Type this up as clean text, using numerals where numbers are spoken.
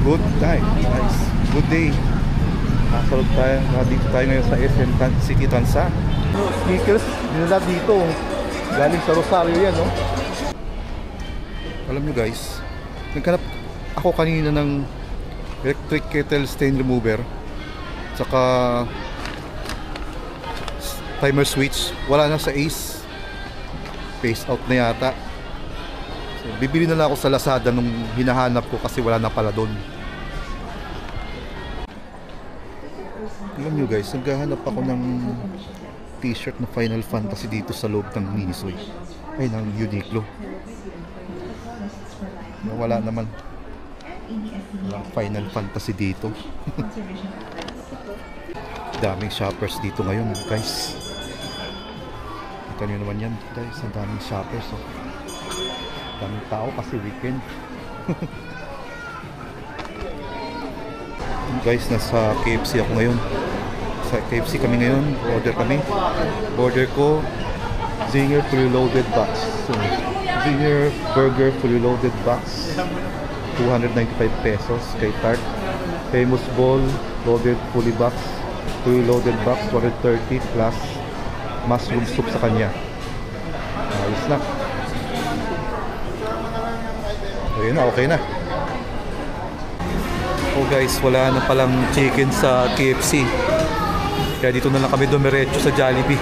Good night, guys. Good day. Nakasalog tayo. Dito tayo ngayon sa SM City Tansa. Sneakers, dinala dito. Galing sa Rosario yan, no? Alam nyo guys, naghanap ako kanina ng electric kettle stain remover tsaka timer switch. Wala na sa Ace. Phase out na yata. So, bibili na lang ako sa Lazada nung hinahanap ko kasi wala na pala doon. Alam nyo guys, naghahanap ako ng t-shirt na Final Fantasy dito sa loob ng Minisoy. Ay, ng Uniqlo. Wala naman. Walang Final Fantasy dito. Daming shoppers dito ngayon guys. Kita nyo naman yan guys, ang daming shoppers, oh. Daming tao kasi weekend. Guys, nasa KFC ako ngayon. Sa KFC kami ngayon, order ko Zinger fully loaded box. So, Zinger burger fully loaded box, 295 pesos kay Tart. Famous Bowl loaded fully box, fully loaded box, 130 plus mushroom soup sa kanya. Ayos na. Ayun na, okay na. Oh guys, wala na palang chicken sa KFC. Kaya dito na lang kami dumiretso sa Jollibee.